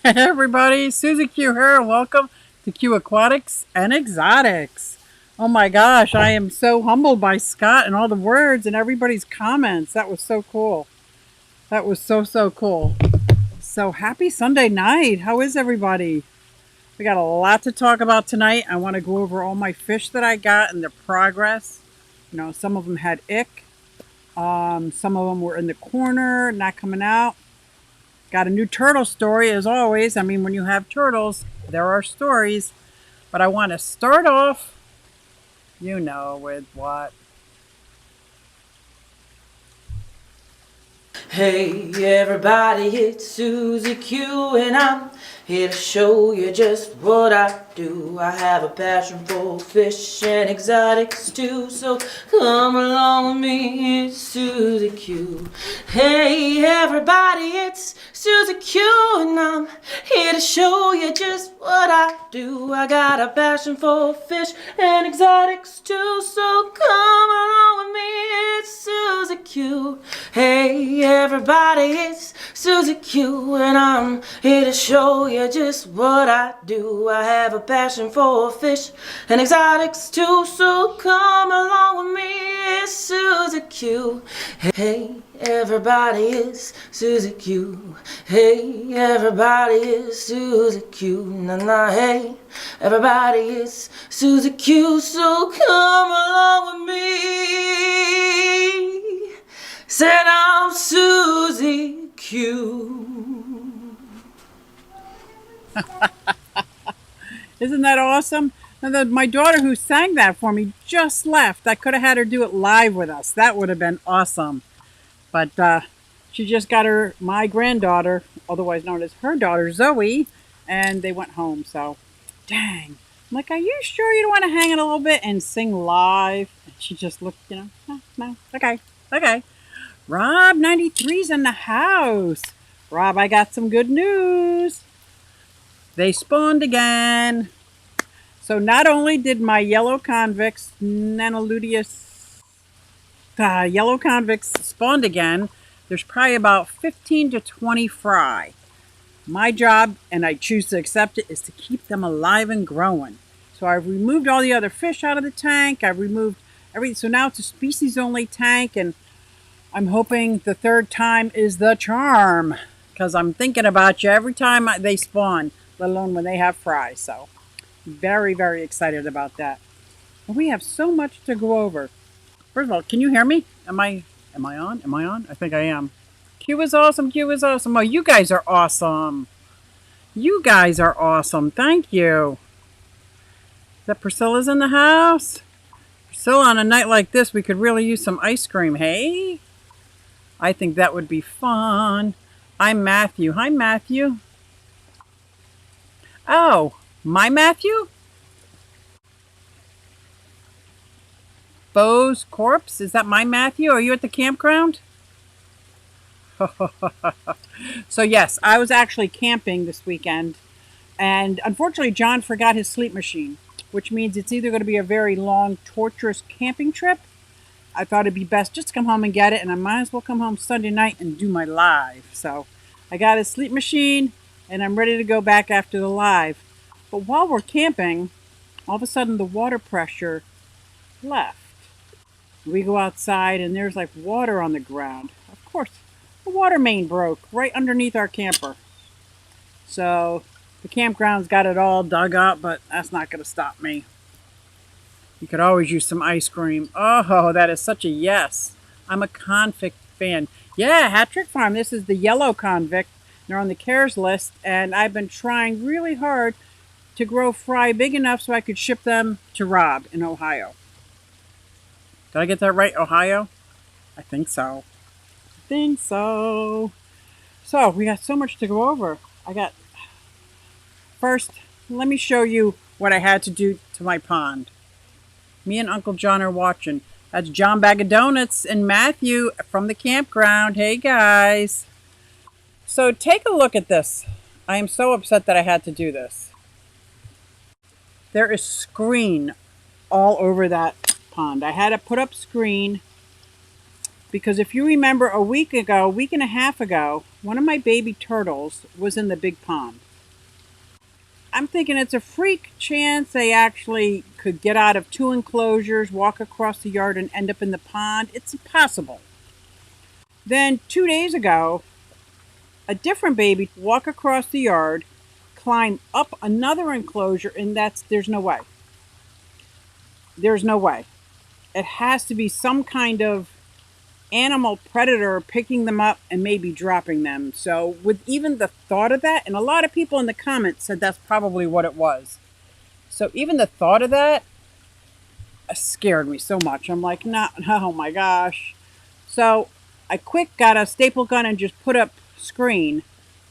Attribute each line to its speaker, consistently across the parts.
Speaker 1: Hey everybody, Susie Q here. Welcome to Q Aquatics and Exotics. Oh my gosh, I am so humbled by Scott and all the words and everybody's comments. That was so cool. That was so cool. So happy Sunday night. How is everybody? We got a lot to talk about tonight. I want to go over all my fish that I got and their progress. You know, some of them had ick. Some of them were in the corner, not coming out. Got a new turtle story as always. I mean, when you have turtles, there are stories. But I want to start off, with what?
Speaker 2: Hey everybody, it's Susie Q and I'm here to show you just what I do. I have a passion for fish and exotics too, so come along with me, it's Susie Q. Hey everybody, it's Susie Q and I'm here to show you just what I do. I got a passion for fish and exotics too, so come along with me, it's Susie Q. Hey everybody, it's Susie Q and I'm here to show you just what I do. I have a passion for fish and exotics too, so come along with me, it's Susie Q. Hey everybody, it's Susie Q. Hey everybody, it's Susie Q. Na hey everybody, it's Susie Q, so come along with me. Said I'm Susie Q.
Speaker 1: Isn't that awesome? My daughter who sang that for me just left. I could have had her do it live with us. That would have been awesome. But she just got my granddaughter, otherwise known as her daughter, Zoe, and they went home. So, dang. I'm like, are you sure you don't want to hang it a little bit and sing live? And she just looked, no, okay. Rob 93's in the house. Rob, I got some good news. They spawned again. So not only did my yellow convicts, Nanoluteus, yellow convicts spawned again, there's probably about 15 to 20 fry. My job, and I choose to accept it, is to keep them alive and growing. So I've removed all the other fish out of the tank. I've removed everything. So now it's a species-only tank, and I'm hoping the third time is the charm, because I'm thinking about you every time they spawn, let alone when they have fry. So very excited about that. And we have so much to go over. First of all, can you hear me? Am I on? Am I on? I think I am. Q is awesome. Q is awesome. Oh, you guys are awesome. You guys are awesome. Thank you. Is that Priscilla's in the house? Priscilla, on a night like this, we could really use some ice cream, hey? I think that would be fun. I'm Matthew. Hi, Matthew. Oh, my Matthew? Bo's corpse? Is that my Matthew? Are you at the campground? So yes, I was actually camping this weekend, and unfortunately John forgot his sleep machine, which means it's either going to be a very long, torturous camping trip. I thought it'd be best just to come home and get it, and I might as well come home Sunday night and do my live. So I got his sleep machine, and I'm ready to go back after the live. But while we're camping, all of a sudden the water pressure left. We go outside, and there's like water on the ground. Of course, the water main broke right underneath our camper. So the campground's got it all dug up, but that's not going to stop me. You could always use some ice cream. Oh, that is such a yes. I'm a convict fan. Yeah, Hat Trick Farm. This is the yellow convict. They're on the CARES list, and I've been trying really hard to grow fry big enough so I could ship them to Rob in Ohio. Did I get that right, Ohio? I think so. So, we got so much to go over. First, let me show you what I had to do to my pond. Me and Uncle John are watching. That's John Bag of Donuts and Matthew from the campground. Hey, guys. So, take a look at this. I am so upset that I had to do this. There is screen all over that pond. I had to put up screen because if you remember a week and a half ago, one of my baby turtles was in the big pond. I'm thinking it's a freak chance they actually could get out of 2 enclosures, walk across the yard, and end up in the pond. It's possible. Then 2 days ago, a different baby walk across the yard, climb up another enclosure, and there's no way. There's no way. It has to be some kind of animal predator picking them up and maybe dropping them. So with even the thought of that, and a lot of people in the comments said that's probably what it was. So even the thought of that scared me so much. I'm like, nah, oh my gosh. So I quick got a staple gun and just put up screen,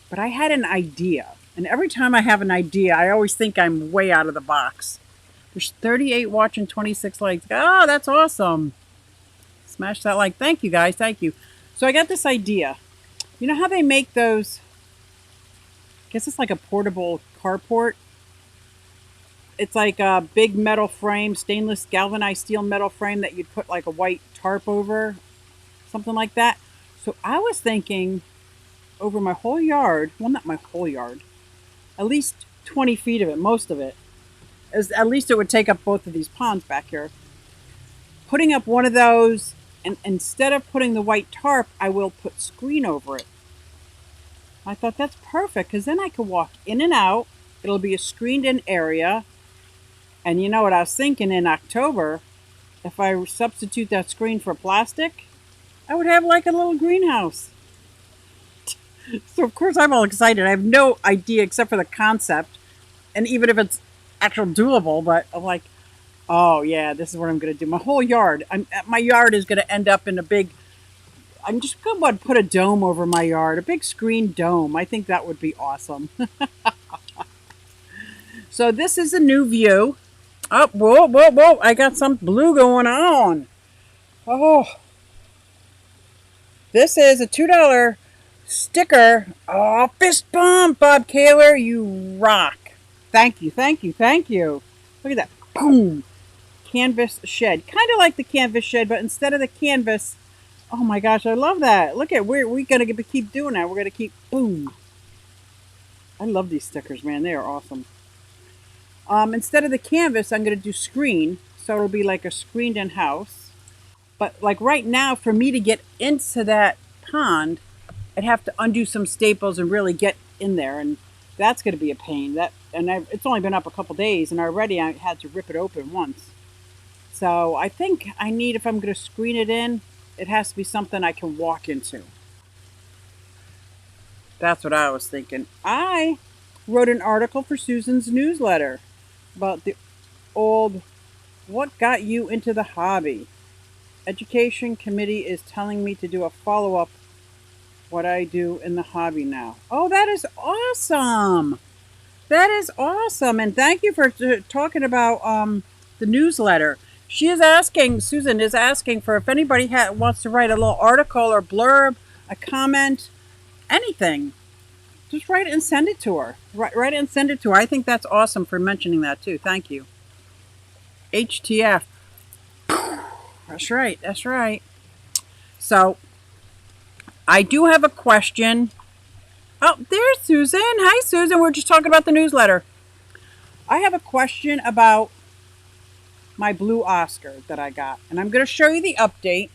Speaker 1: but I had an idea. And every time I have an idea, I always think I'm way out of the box. There's 38 watching, 26 likes. Oh, that's awesome. Smash that like. Thank you, guys. Thank you. So I got this idea. You know how they make those, I guess it's like a portable carport. It's like a big metal frame, stainless galvanized steel metal frame that you'd put like a white tarp over, something like that. So I was thinking over my whole yard, well, not my whole yard, at least 20 feet of it, most of it, at least it would take up both of these ponds back here. Putting up one of those, and instead of putting the white tarp, I will put screen over it. I thought that's perfect because then I could walk in and out. It'll be a screened in area. And you know what I was thinking in October, if I substitute that screen for plastic, I would have like a little greenhouse. So of course I'm all excited. I have no idea except for the concept. And even if it's actual doable, but I'm like, oh yeah, this is what I'm going to do. My whole yard, my yard is going to end up in a big, I'm just going to put a dome over my yard, a big screen dome. I think that would be awesome. So this is a new view. Oh, whoa, whoa, whoa, I got some blue going on. Oh, this is a $2 sticker. Oh, fist bump, Bob Kaler, you rock. Thank you, thank you, thank you. Look at that. Boom. Canvas shed. Kind of like the canvas shed, but instead of the canvas, oh my gosh, I love that. Look at, we're going to keep doing that. We're going to keep, boom. I love these stickers, man. They are awesome. Instead of the canvas, I'm going to do screen. So it'll be like a screened in house. But like right now, for me to get into that pond, I'd have to undo some staples and really get in there. And that's going to be a pain. It's only been up a couple days, and already I had to rip it open once. So I think I need, if I'm going to screen it in, it has to be something I can walk into. That's what I was thinking. I wrote an article for Susan's newsletter about the old What Got You Into the Hobby. Education committee is telling me to do a follow-up what I do in the hobby now. Oh, that is awesome. That is awesome. And thank you for talking about the newsletter. She is asking, Susan is asking for if anybody wants to write a little article or blurb, a comment, anything. Just write it and send it to her. Write it and send it to her. I think that's awesome for mentioning that too. Thank you. HTF. That's right. That's right. So I do have a question. Oh, there's Susan. Hi, Susan. We're just talking about the newsletter. I have a question about my blue Oscar that I got. And I'm going to show you the update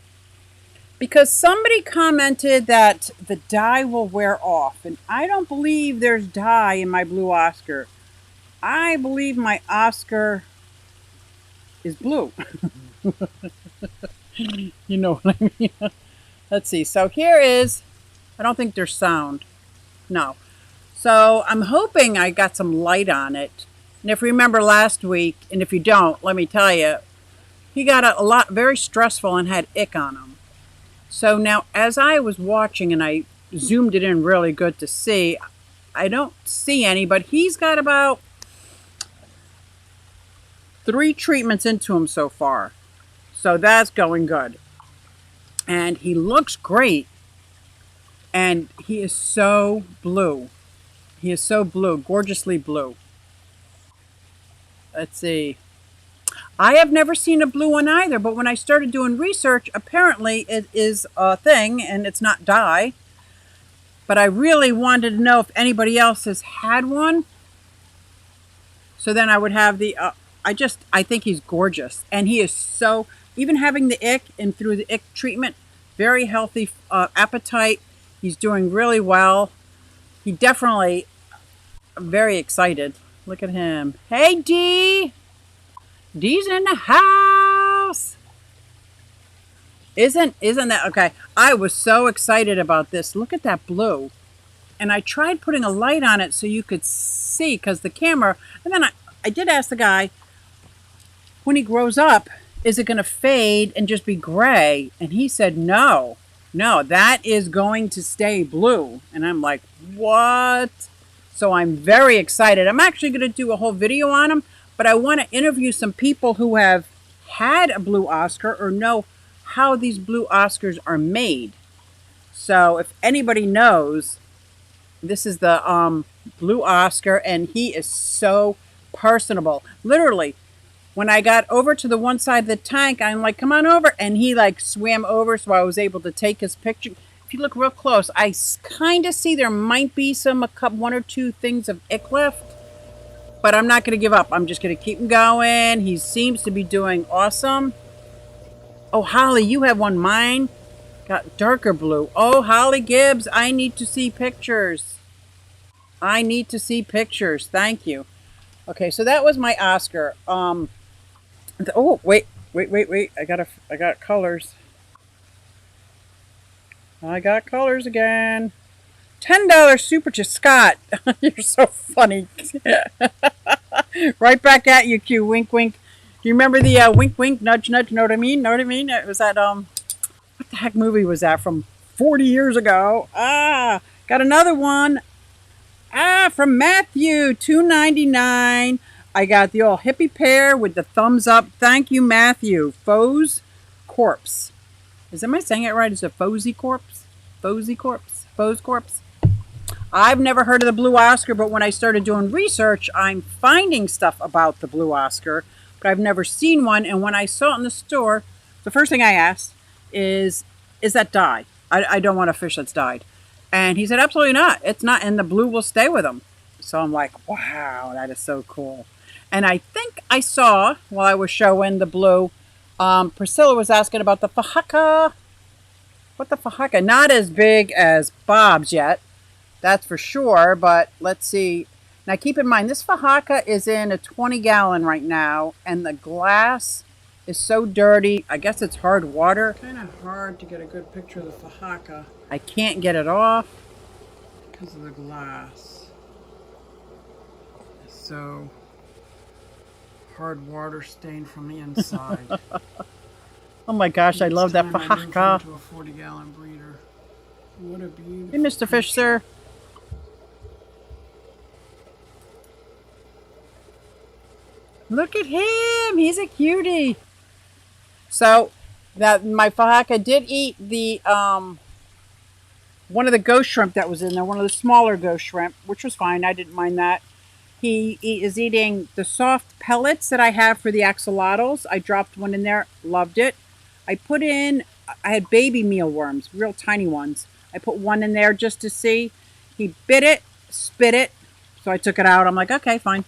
Speaker 1: because somebody commented that the dye will wear off. And I don't believe there's dye in my blue Oscar. I believe my Oscar is blue. You know what I mean? Let's see. So here is, I don't think there's sound. No. So I'm hoping I got some light on it. And if you remember last week, and if you don't, let me tell you, he got a lot, very stressful and had ick on him. So now as I was watching and I zoomed it in really good to see, I don't see any, but he's got about 3 treatments into him so far. So that's going good. And he looks great. And he is so blue. He is so blue, gorgeously blue. Let's see. I have never seen a blue one either, but when I started doing research, apparently it is a thing and it's not dye. But I really wanted to know if anybody else has had one. So then I would have the, I think he's gorgeous. And he is so, even having the ick and through the ick treatment, very healthy appetite. He's doing really well. He definitely, very excited. Look at him. Hey, D! D's in the house! Isn't that, okay. I was so excited about this. Look at that blue. And I tried putting a light on it so you could see, because the camera, and then I did ask the guy, when he grows up, is it going to fade and just be gray? And he said, no, that is going to stay blue. And I'm like, what? So I'm very excited. I'm actually going to do a whole video on him, but I want to interview some people who have had a blue Oscar or know how these blue Oscars are made. So if anybody knows, this is the blue Oscar, and he is so personable. Literally, when I got over to the one side of the tank, I'm like, come on over. And he like swam over, so I was able to take his picture. If you look real close, I kind of see there might be one or two things of ick left. But I'm not going to give up. I'm just going to keep him going. He seems to be doing awesome. Oh, Holly, you have one. Mine got darker blue. Oh, Holly Gibbs, I need to see pictures. I need to see pictures. Thank you. Okay, so that was my Oscar. Oh, wait. I got colors. I got colors again. $10 super chat. Scott, you're so funny. Right back at you, Q. Wink, wink. Do you remember the wink, wink, nudge, nudge? Know what I mean? Know what I mean? It was that what the heck movie was that from 40 years ago? Got another one. From Matthew, $2.99. I got the old hippie pear with the thumbs up. Thank you, Matthew. Foe's Corpse. Am I saying it right? Is it Foe's Corpse? Foe's Corpse? Foe's Corpse? I've never heard of the Blue Oscar, but when I started doing research, I'm finding stuff about the Blue Oscar, but I've never seen one. And when I saw it in the store, the first thing I asked is that dye? I don't want a fish that's dyed. And he said, absolutely not. It's not, and the blue will stay with him. So I'm like, wow, that is so cool. And I think I saw, while I was showing the blue, Priscilla was asking about the Fahaka. What the Fahaka? Not as big as Bob's yet, that's for sure, but let's see. Now keep in mind, this Fahaka is in a 20-gallon right now, and the glass is so dirty. I guess it's hard water. Kind of hard to get a good picture of the Fahaka. I can't get it off because of the glass. So hard water stain from the inside. Oh my gosh, I love that Fahaka. To a 40-gallon breeder. What a beautiful. Hey, Mr. Fish, sir. Look at him. He's a cutie. So that my Fahaka did eat the one of the ghost shrimp that was in there, one of the smaller ghost shrimp, which was fine. I didn't mind that. He is eating the soft pellets that I have for the axolotls. I dropped one in there, loved it. I had baby mealworms, real tiny ones. I put one in there just to see. He bit it, spit it, so I took it out. I'm like, okay, fine.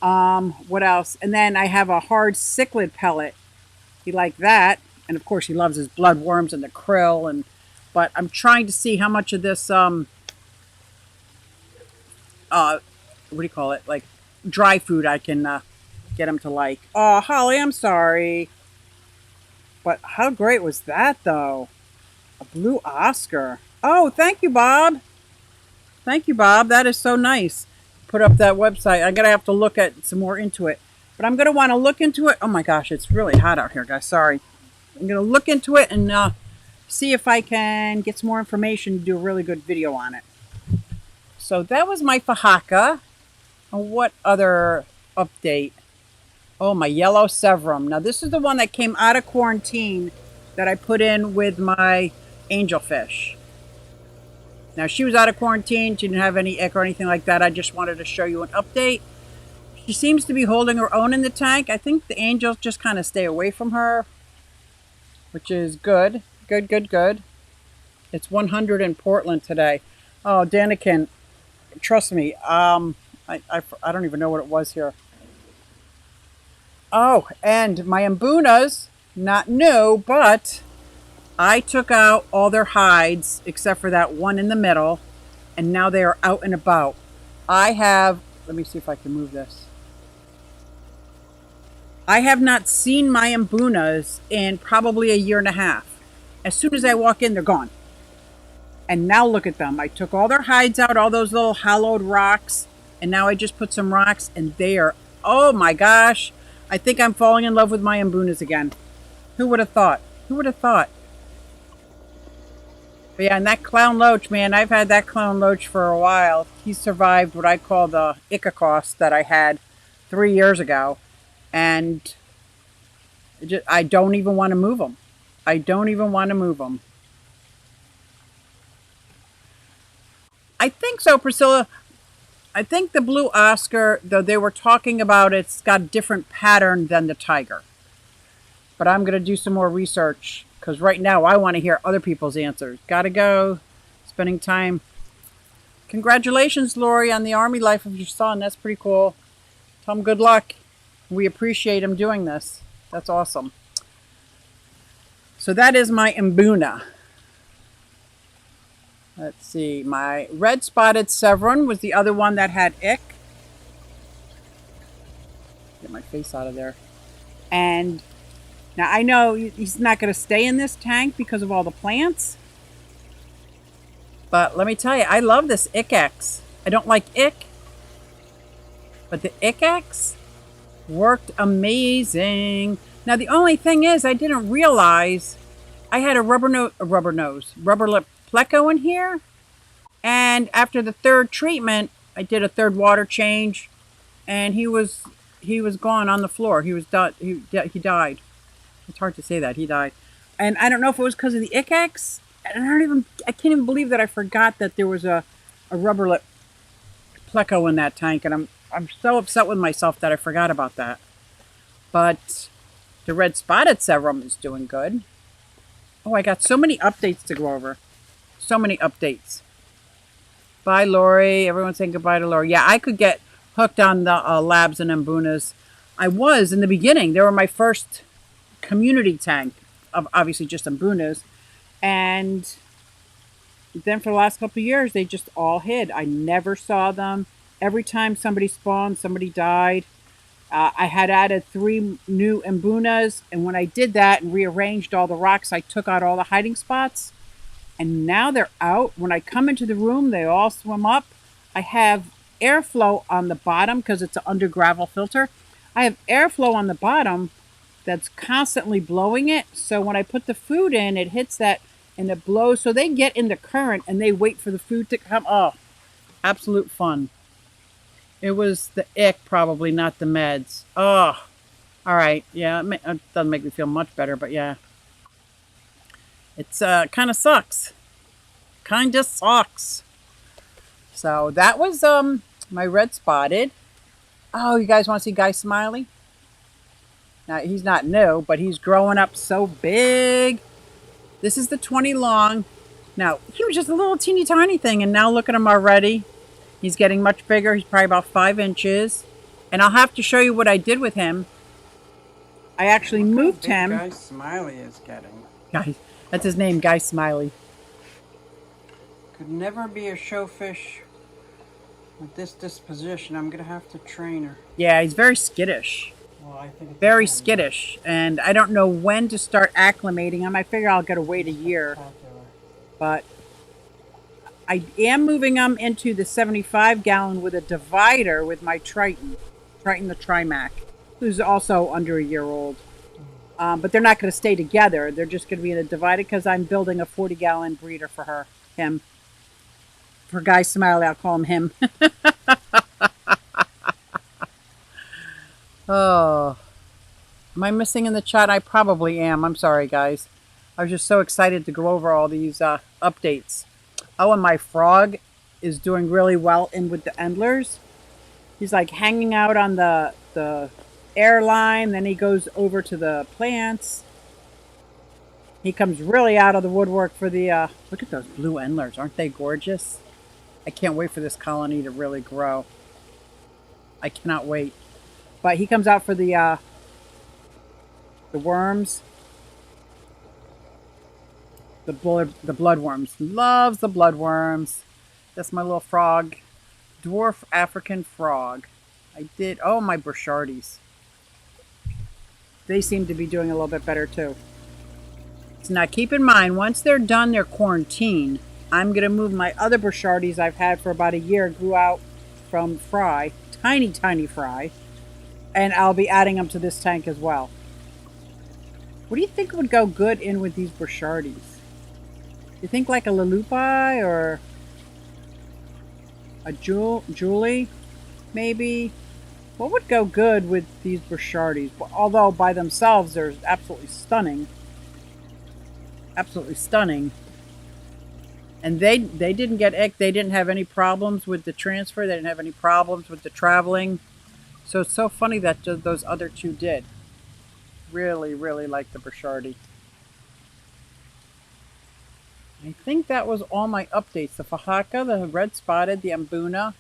Speaker 1: What else? And then I have a hard cichlid pellet. He liked that. And of course he loves his bloodworms and the krill. But I'm trying to see how much of this, what do you call it? Like dry food I can get him to like. Oh, Holly, I'm sorry. But how great was that, though? A blue Oscar. Oh, thank you, Bob. Thank you, Bob. That is so nice. Put up that website. I'm going to have to look at some more into it. But I'm going to want to look into it. Oh, my gosh. It's really hot out here, guys. Sorry. I'm going to look into it and see if I can get some more information and do a really good video on it. So that was my Fahaka. And what other update? Oh, my yellow Severum. Now, this is the one that came out of quarantine that I put in with my angelfish. Now, she was out of quarantine. She didn't have any ick or anything like that. I just wanted to show you an update. She seems to be holding her own in the tank. I think the angels just kind of stay away from her, which is good. Good. It's 100 in Portland today. Oh, Danikin, trust me. I don't even know what it was here. Oh, and my Mbunas, not new, but I took out all their hides except for that one in the middle, and now they are out and about. I have, let me see if I can move this. I have not seen my Mbunas in probably a year and a half. As soon as I walk in, they're gone. And now look at them. I took all their hides out, all those little hollowed rocks, and now I just put some rocks, and they are, oh my gosh. I think I'm falling in love with my Mbunas again. Who would have thought? Who would have thought? But yeah, and that clown loach, man, I've had that clown loach for a while. He survived what I call the Ichthyosaurus that I had 3 years ago. And I don't even want to move him. I don't even want to move him. I think so, Priscilla. I think the blue Oscar, though they were talking about it's got a different pattern than the tiger. But I'm going to do some more research because right now I want to hear other people's answers. Gotta go. Spending time. Congratulations, Lori, on the Army life of your son. That's pretty cool. Tell him good luck. We appreciate him doing this. That's awesome. So that is my Mbuna. Let's see. My red spotted Severin was the other one that had ick. Get my face out of there. And now I know he's not going to stay in this tank because of all the plants. But let me tell you, I love this Ick-X. I don't like ick. But the Ick-X worked amazing. Now the only thing is I didn't realize I had a rubber lip pleco in here. And after the third treatment, I did a third water change, and he was gone on the floor. He died. It's hard to say that. He died. And I don't know if it was because of the Ick-X. And I can't even believe that I forgot that there was a rubber lip pleco in that tank. And I'm so upset with myself that I forgot about that. But the red spotted Severum is doing good. Oh, I got so many updates to go over. So many updates. Bye, Lori. Everyone's saying goodbye to Lori. Yeah, I could get hooked on the labs and Mbunas. I was in the beginning. They were my first community tank of obviously just Mbunas. And then for the last couple of years, they just all hid. I never saw them. Every time somebody spawned, somebody died. I had added 3 new Mbunas. And when I did that and rearranged all the rocks, I took out all the hiding spots. And now they're out. When I come into the room, they all swim up. I have airflow on the bottom because it's an under gravel filter. I have airflow on the bottom that's constantly blowing it. So when I put the food in, it hits that and it blows. So they get in the current and they wait for the food to come. Oh, absolute fun. It was the ick, probably, not the meds. Oh, all right. Yeah, it doesn't make me feel much better, but yeah. It's kind of sucks. Kind of sucks. So that was my red spotted. Oh, you guys want to see Guy Smiley? Now, he's not new, but he's growing up so big. This is the 20 long. Now, he was just a little teeny tiny thing, and now look at him already. He's getting much bigger. He's probably about 5 inches. And I'll have to show you what I did with him. I actually moved him.
Speaker 3: Guy Smiley is getting.
Speaker 1: Guy, that's his name, Guy Smiley.
Speaker 3: Could never be a showfish with this disposition. I'm going to have to train her.
Speaker 1: Yeah, he's very skittish.
Speaker 3: Well, I think it's
Speaker 1: very skittish. And I don't know when to start acclimating him. I figure I'll gotta wait a year. But I am moving them into the 75 gallon with a divider with my Triton the Trimac, who's also under a year old. But they're not going to stay together. They're just going to be in a divider because I'm building a 40 gallon breeder for him. For Guy Smiley, I'll call him. Oh, am I missing in the chat? I probably am. I'm sorry, guys. I was just so excited to go over all these updates. Oh, and my frog is doing really well in with the endlers. He's like hanging out on the airline. Then he goes over to the plants. He comes really out of the woodwork for the... look at those blue endlers. Aren't they gorgeous? I can't wait for this colony to really grow. I cannot wait. But he comes out for the The worms. The bloodworms. Loves the bloodworms. That's my little frog. Dwarf African frog. I did. Oh, my Burchardies. They seem to be doing a little bit better too. So now keep in mind, once they're done their quarantine, I'm going to move my other Burchardies I've had for about a year, grew out from fry, tiny fry, and I'll be adding them to this tank as well. What do you think would go good in with these Burchardies? You think like a Lalupi or a Julie, maybe? What would go good with these Burchardies? Although by themselves they're absolutely stunning. Absolutely stunning. And they didn't get ick. They didn't have any problems with the transfer. They didn't have any problems with the traveling. So it's so funny that those other two did. Really, really like the Burchardi. I think that was all my updates. The Fahaka, the red spotted, the Ambuna.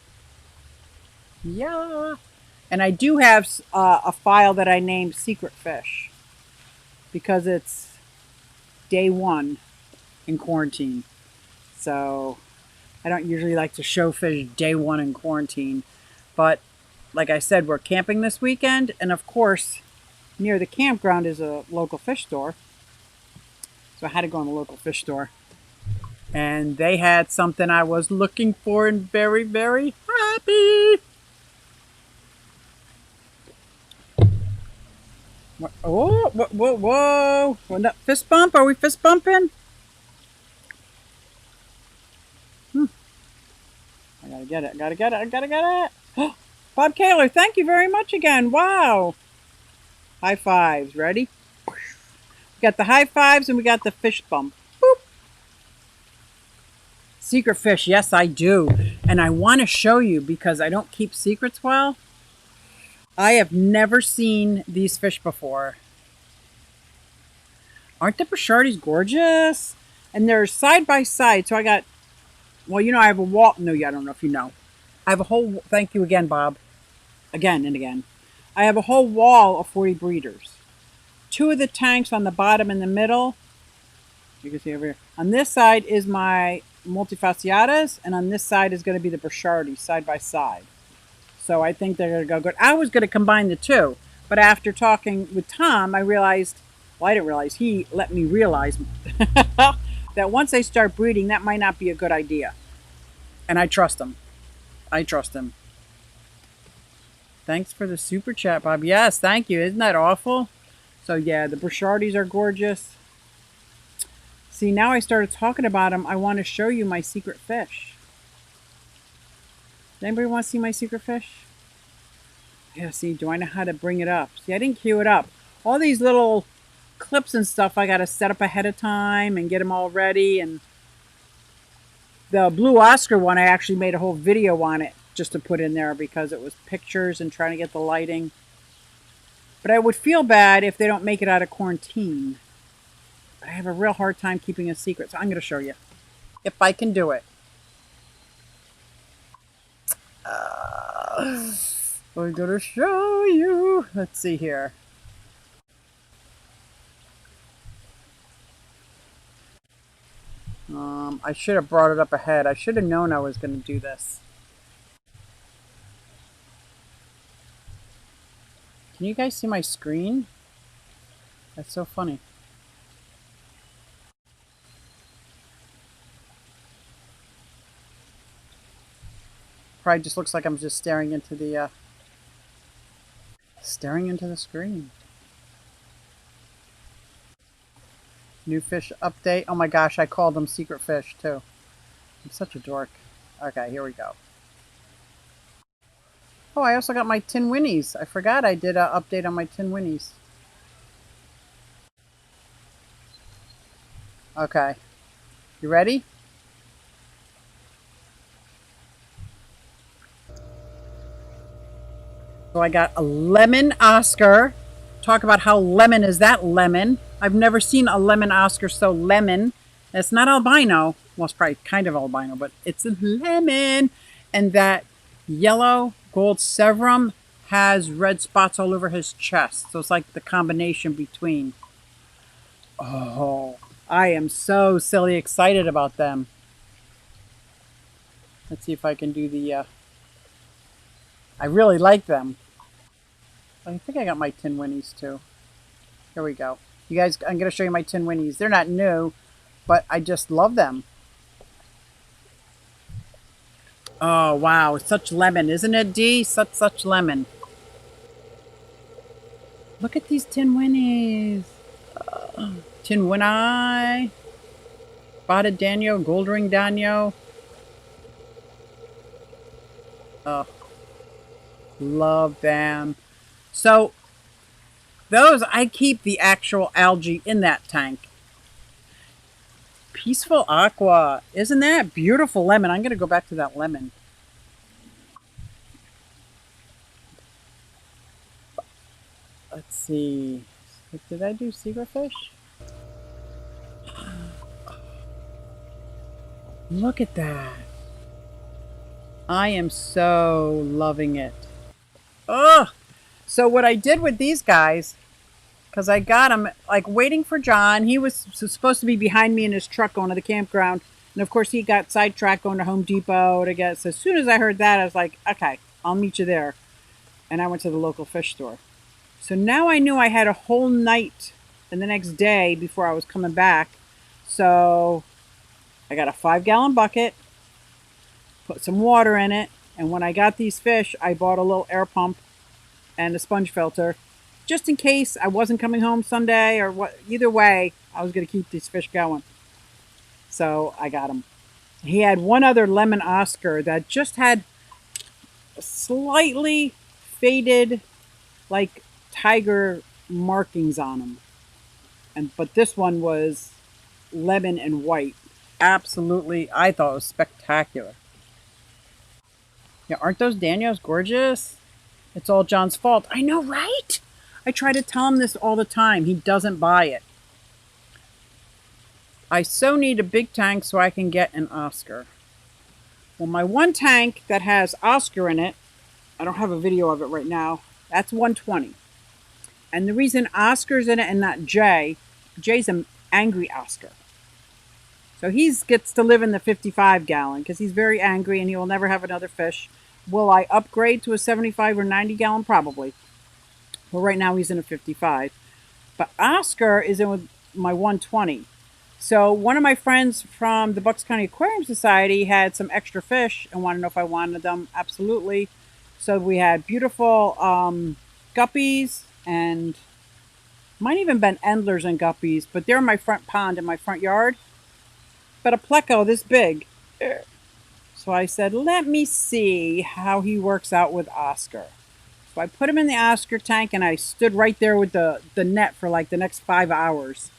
Speaker 1: Yeah. And I do have a file that I named Secret Fish. Because it's day 1 in quarantine. So I don't usually like to show fish day 1 in quarantine. But like I said, we're camping this weekend. And of course, near the campground is a local fish store. So I had to go in the local fish store. And they had something I was looking for and very, very happy. Oh, whoa. Fist bump? Are we fist bumping? I gotta get it. I gotta get it. Bob Kaler, thank you very much again. Wow. High fives. Ready? We got the high fives and we got the fish bump. Boop. Secret fish. Yes, I do. And I want to show you because I don't keep secrets well. I have never seen these fish before. Aren't the Burchardies gorgeous? And they're side by side. So I got, well, you know, I have a wall. No, I don't know if you know. I have a whole, thank you again, Bob. Again and again. I have a whole wall of 40 breeders. 2 of the tanks on the bottom and the middle. You can see over here. On this side is my multifasciatas, and on this side is going to be the Burchardi side by side. So I think they're going to go good. I was going to combine the 2, but after talking with Tom, I realized, well, I didn't realize, he let me realize that once they start breeding, that might not be a good idea. And I trust him. Thanks for the super chat, Bob. Yes, thank you. Isn't that awful? So yeah, the Burchardis are gorgeous. See, now I started talking about them. I want to show you my secret fish. Does anybody want to see my secret fish? Yeah, see, do I know how to bring it up? See, I didn't cue it up. All these little clips and stuff I got to set up ahead of time and get them all ready. And the Blue Oscar one, I actually made a whole video on it just to put in there because it was pictures and trying to get the lighting. But I would feel bad if they don't make it out of quarantine. But I have a real hard time keeping a secret, so I'm going to show you. If I can do it. I'm going to show you. Let's see here. I should have brought it up ahead. I should have known I was going to do this. Can you guys see my screen? That's so funny. Probably just looks like I'm just staring into the screen. New fish update. Oh my gosh, I called them secret fish too. I'm such a dork. Okay, here we go. Oh, I also got my tin winnies. I forgot I did an update on my tin winnies. Okay. You ready? So I got a lemon Oscar. Talk about how lemon is that lemon. I've never seen a lemon Oscar so lemon. It's not albino. Well, it's probably kind of albino, but it's a lemon. And that yellow gold severum. has red spots all over his chest. So it's like the combination between. Oh, I am so silly excited about them. Let's see if I can do the. I really like them. I think I got my tin winnies too. Here we go. You guys, I'm going to show you my tin winnies. They're not new, but I just love them. Oh, wow. Such lemon, isn't it, Dee? Such lemon. Look at these tin winnies. Tin winnie. Spotted Danio, gold ring Danio. Oh, love them. So, those, I keep the actual algae in that tank. Peaceful Aqua. Isn't that beautiful lemon? I'm going to go back to that lemon. Let's see. Did I do zebrafish? Look at that. I am so loving it. Ugh. So what I did with these guys, because I got them like waiting for John. He was supposed to be behind me in his truck going to the campground. And of course he got sidetracked going to Home Depot to get. So as soon as I heard that, I was like, okay, I'll meet you there. And I went to the local fish store. So now I knew I had a whole night and the next day before I was coming back. So I got a 5-gallon bucket, put some water in it, and when I got these fish, I bought a little air pump and a sponge filter, just in case I wasn't coming home Sunday or what. Either way, I was going to keep these fish going. So I got them. He had one other lemon Oscar that just had slightly faded, like tiger markings on them, but this one was lemon and white. Absolutely, I thought it was spectacular. Yeah, aren't those Danios gorgeous? It's all John's fault. I know, right? I try to tell him this all the time. He doesn't buy it. I so need a big tank so I can get an Oscar. Well, my one tank that has Oscar in it, I don't have a video of it right now, that's 120. And the reason Oscar's in it and not Jay's an angry Oscar. So he gets to live in the 55-gallon because he's very angry and he will never have another fish. Will I upgrade to a 75 or 90-gallon? Probably. Well, right now he's in a 55. But Oscar is in with my 120. So one of my friends from the Bucks County Aquarium Society had some extra fish and wanted to know if I wanted them. Absolutely. So we had beautiful guppies and might even been endlers and guppies, but they're in my front pond in my front yard. But a pleco this big. So I said, let me see how he works out with Oscar. So I put him in the Oscar tank and I stood right there with the net for like the next 5 hours.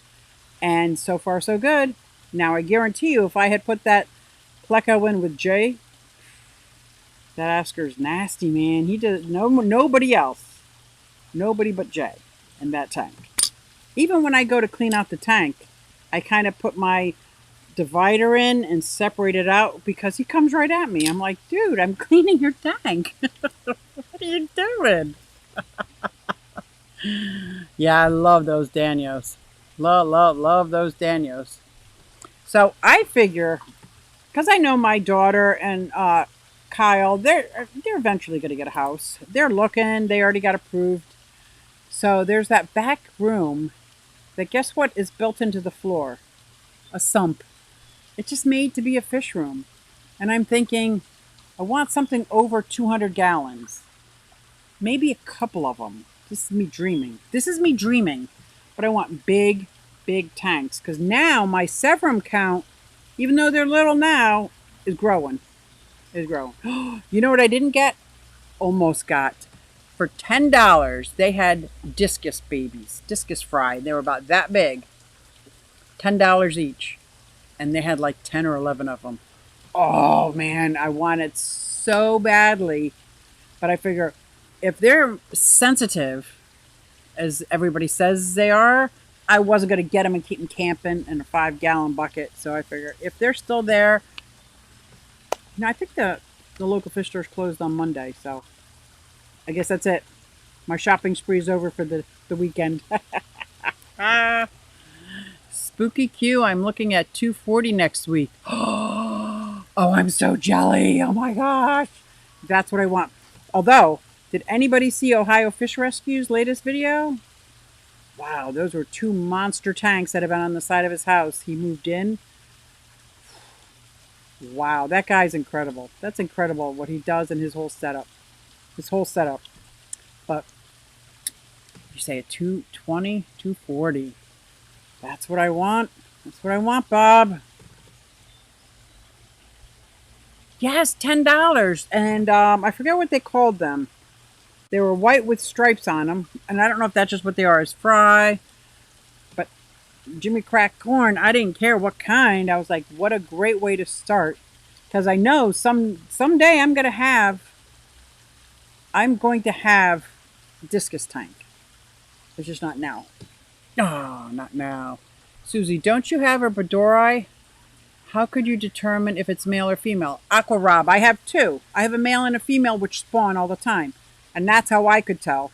Speaker 1: And so far so good. Now I guarantee you if I had put that pleco in with Jay, that Oscar's nasty, man. He does nobody else. Nobody but Jay in that tank. Even when I go to clean out the tank, I kind of put my divider in and separate it out because he comes right at me. I'm like, dude, I'm cleaning your tank. What are you doing? Yeah, I love those Danios. Love those Danios. So I figure, because I know my daughter and Kyle, they're eventually going to get a house. They're looking. They already got approved. So there's that back room that, guess what, is built into the floor? A sump. It's just made to be a fish room. And I'm thinking, I want something over 200 gallons. Maybe a couple of them. This is me dreaming. But I want big tanks. Because now my Severum count, even though they're little now, is growing. You know what I didn't get? Almost got. For $10, they had discus babies. Discus fry. They were about that big. $10 each. And they had like 10 or 11 of them. Oh, man. I want it so badly. But I figure if they're sensitive, as everybody says they are, I wasn't going to get them and keep them camping in a 5-gallon bucket. So I figure if they're still there, I think the local fish store's closed on Monday. So I guess that's it. My shopping spree is over for the weekend. Ah, Spooky Q, I'm looking at 240 next week. Oh, I'm so jelly. Oh my gosh. That's what I want. Although, did anybody see Ohio Fish Rescue's latest video? Wow, those were two monster tanks that have been on the side of his house. He moved in. Wow, that guy's incredible. That's incredible what he does in his whole setup. His whole setup. But you say a 220, 240. That's what I want. That's what I want, Bob. Yes, $10. And I forget what they called them. They were white with stripes on them. And I don't know if that's just what they are as fry. But Jimmy Crack Corn, I didn't care what kind. I was like, what a great way to start. Because I know someday I'm going to have discus tank. It's just not now. Oh, not now. Susie, don't you have a Bedori? How could you determine if it's male or female? Aqua Rob, I have two. I have a male and a female which spawn all the time. And that's how I could tell.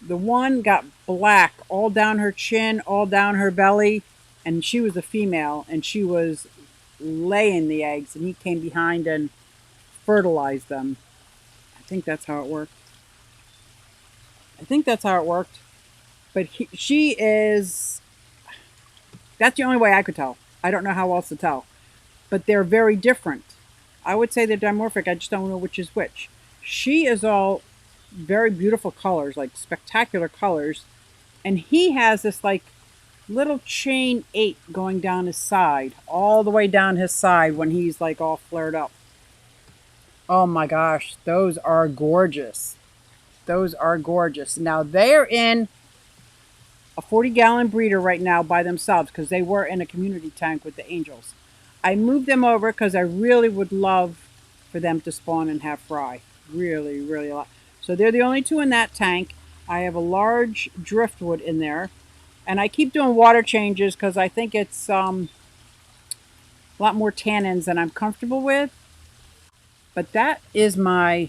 Speaker 1: The one got black all down her chin, all down her belly. And she was a female. And she was laying the eggs. And he came behind and fertilized them. I think that's how it worked. But she is... That's the only way I could tell. I don't know how else to tell. But they're very different. I would say they're dimorphic. I just don't know which is which. She is all very beautiful colors, like spectacular colors. And he has this like little chain 8 going down his side, all the way down his side when he's like all flared up. Oh my gosh, those are gorgeous. Those are gorgeous. Now they're in a 40-gallon breeder right now by themselves because they were in a community tank with the angels. I moved them over because I really would love for them to spawn and have fry. Really, really a lot. So they're the only two in that tank. I have a large driftwood in there. And I keep doing water changes because I think it's a lot more tannins than I'm comfortable with. But that is my,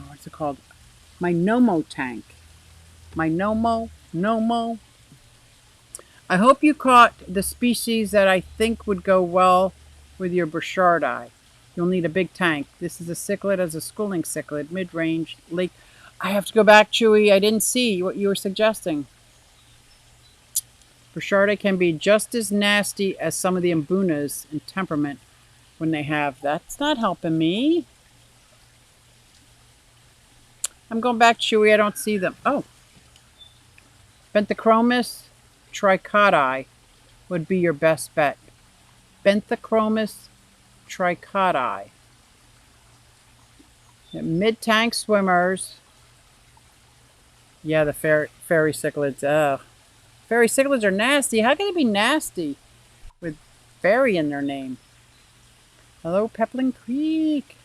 Speaker 1: what's it called? My Nomo tank. My Nomo. I hope you caught the species that I think would go well with your Burchardii. You'll need a big tank. This is a cichlid as a schooling cichlid, mid-range, lake. I have to go back, Chewy. I didn't see what you were suggesting. Burchardii can be just as nasty as some of the Mbunas in temperament when they have. That's not helping me. I'm going back, Chewy. I don't see them. Oh. Benthachromis trichotti would be your best bet. Benthachromis trichotti. Mid-tank swimmers. Yeah, the fairy cichlids. Fairy cichlids are nasty. How can they be nasty with fairy in their name? Hello, Pepling Creek.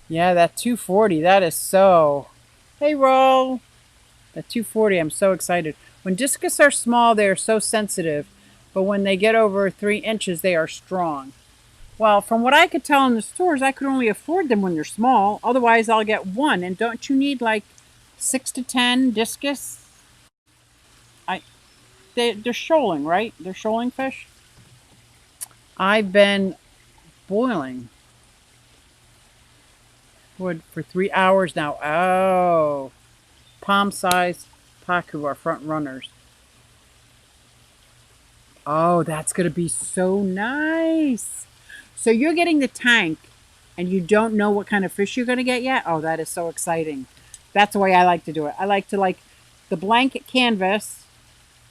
Speaker 1: Yeah, that 240. That is so... Hey, Roll. That 240, I'm so excited. When discus are small, they are so sensitive. But when they get over 3 inches, they are strong. Well, from what I could tell in the stores, I could only afford them when they're small. Otherwise, I'll get one. And don't you need like 6 to 10 discus? They're shoaling, right? They're shoaling fish. I've been boiling wood for 3 hours now. Oh, palm-sized pacu are front runners. Oh, that's going to be so nice. So you're getting the tank and you don't know what kind of fish you're going to get yet? Oh, that is so exciting. That's the way I like to do it. I like to the blank canvas,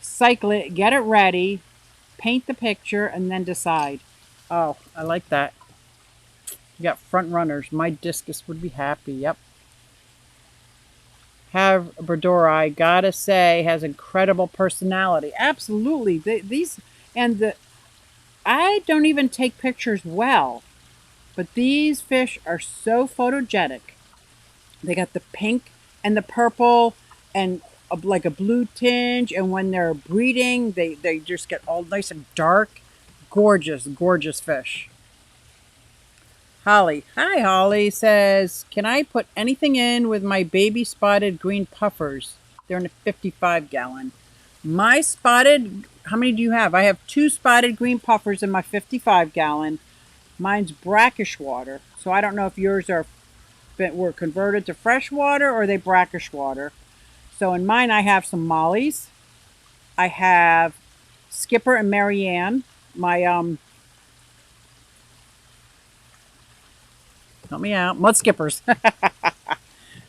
Speaker 1: cycle it, get it ready, paint the picture, and then decide. Oh, I like that. You got front runners. My discus would be happy. Yep. Have Burchardii, gotta say, has incredible personality. Absolutely. I don't even take pictures well, but these fish are so photogenic. They got the pink and the purple and like a blue tinge, and when they're breeding, they just get all nice and dark. Gorgeous, gorgeous fish. Holly. Hi, Holly says, can I put anything in with my baby spotted green puffers? They're in a 55-gallon. My spotted, how many do you have? I have 2 spotted green puffers in my 55-gallon. Mine's brackish water, so I don't know if yours were converted to fresh water or they brackish water. So in mine, I have some mollies. I have Skipper and Marianne. My help me out, mud skippers.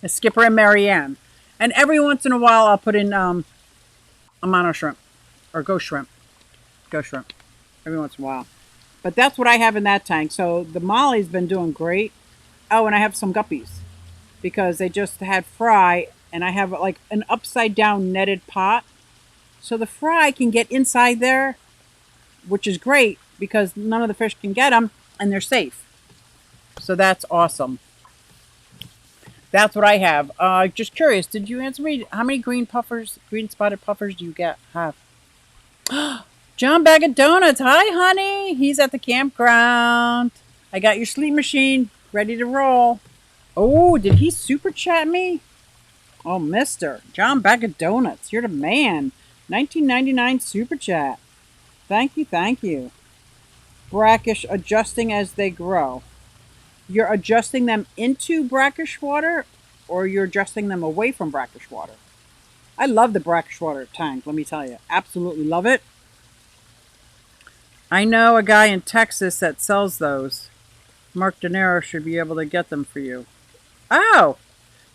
Speaker 1: Skipper and Marianne. And every once in a while, I'll put in a mono shrimp or ghost shrimp. Ghost shrimp. Every once in a while. But that's what I have in that tank. So the molly's been doing great. Oh, and I have some guppies because they just had fry, and I have like an upside down netted pot. So the fry can get inside there, which is great because none of the fish can get them and they're safe. So that's awesome. That's what I have. Just curious, did you answer me? How many green spotted puffers do you have? John Bag of Donuts. Hi, honey. He's at the campground. I got your sleep machine ready to roll. Oh, did he super chat me? Oh, mister. John Bag of Donuts. You're the man. 1999 super chat. Thank you, thank you. Brackish adjusting as they grow. You're adjusting them into brackish water or you're adjusting them away from brackish water? I love the brackish water tank, let me tell you. Absolutely love it. I know a guy in Texas that sells those. Mark De Niro should be able to get them for you. Oh,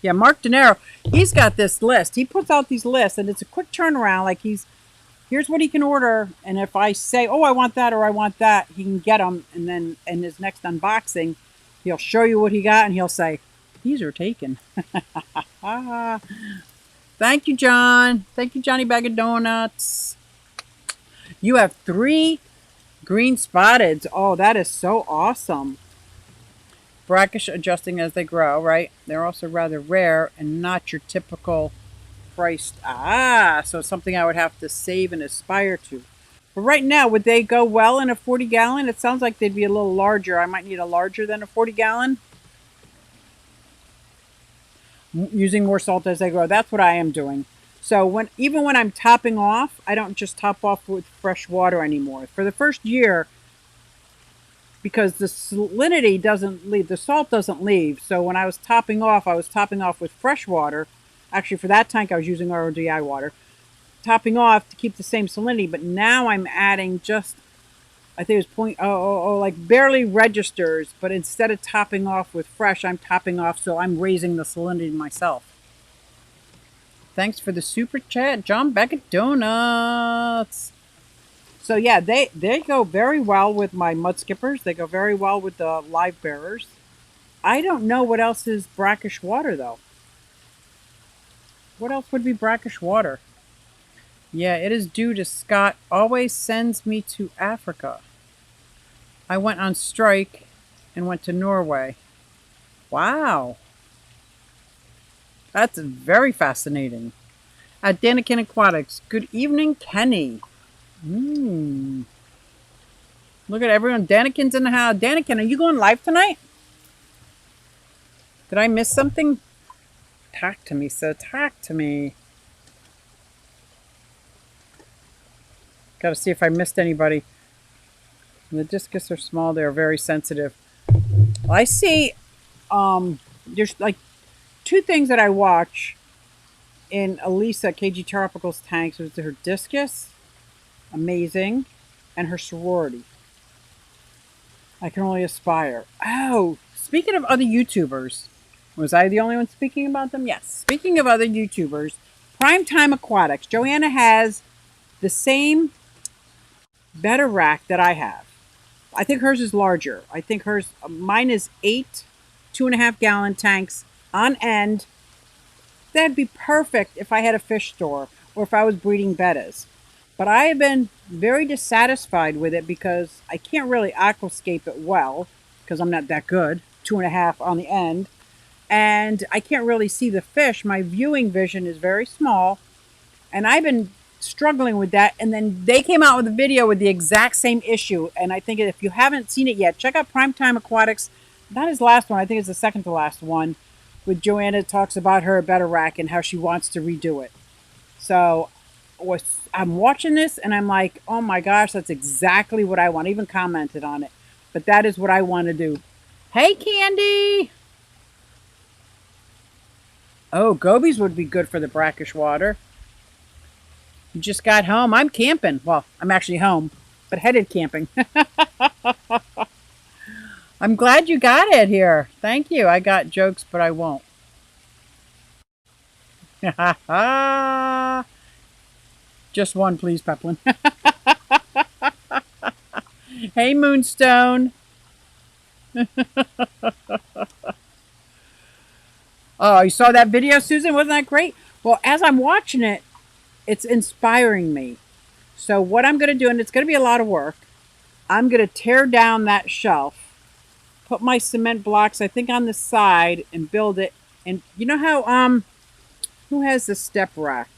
Speaker 1: yeah, Mark De Niro. He's got this list. He puts out these lists, and it's a quick turnaround. Like here's what he can order, and if I say, oh, I want that or I want that, he can get them, and then in his next unboxing, he'll show you what he got, and he'll say, these are taken. Thank you, John. Thank you, Johnny Bag of Donuts. You have 3 green spotteds. Oh, that is so awesome. Brackish adjusting as they grow, right? They're also rather rare and not your typical priced. So it's something I would have to save and aspire to. But right now, would they go well in a 40-gallon? It sounds like they'd be a little larger. I might need a larger than a 40-gallon. Using more salt as they grow. That's what I am doing. So even when I'm topping off, I don't just top off with fresh water anymore. For the first year, because the salinity doesn't leave, the salt doesn't leave. So when I was topping off with fresh water. Actually, for that tank, I was using RODI water. Topping off to keep the same salinity, but now I'm adding just, I think it was like barely registers, but instead of topping off with fresh, I'm topping off, so I'm raising the salinity myself. Thanks for the super chat, John Bag of Donuts. So yeah, they go very well with my mud skippers. They go very well with the live bearers. I don't know what else is brackish water though. What else would be brackish water? Yeah, it is due to Scott always sends me to Africa. I went on strike and went to Norway. Wow. That's very fascinating. At Danikin Aquatics. Good evening, Kenny. Look at everyone. Danikin's in the house. Danikin, are you going live tonight? Did I miss something? Talk to me, so talk to me. Got to see if I missed anybody. The discus are small. They're very sensitive. Well, I see there's like 2 things that I watch in Elisa KG Tropical's tanks. Is her discus, amazing, and her sorority. I can only aspire. Oh, speaking of other YouTubers, was I the only one speaking about them? Yes. Speaking of other YouTubers, Primetime Aquatics. Joanna has the same better rack that I have. I think hers is larger. I think mine is 8 2.5-gallon tanks on end. That'd be perfect if I had a fish store or if I was breeding bettas. But I have been very dissatisfied with it because I can't really aquascape it well because I'm not that good. 2.5 on the end. And I can't really see the fish. My viewing vision is very small. And I've been struggling with that. And then they came out with a video with the exact same issue. And I think if you haven't seen it yet, check out Primetime Aquatics. not his last one, I think it's the second to last one, with Joanna talks about her better rack and how she wants to redo it. So I'm watching this and I'm like, oh my gosh, that's exactly what I want. I even commented on it. But that is what I want to do. Hey, Candy! Oh, gobies would be good for the brackish water. You just got home. I'm camping. Well, I'm actually home, but headed camping. I'm glad you got it here. Thank you. I got jokes, but I won't. Just one, please, Peplin. Hey, Moonstone. Oh, you saw that video, Susan? Wasn't that great? Well, as I'm watching it, it's inspiring me. So what I'm going to do, and it's going to be a lot of work, I'm going to tear down that shelf, put my cement blocks, I think, on the side, and build it. And you know how who has the step rack?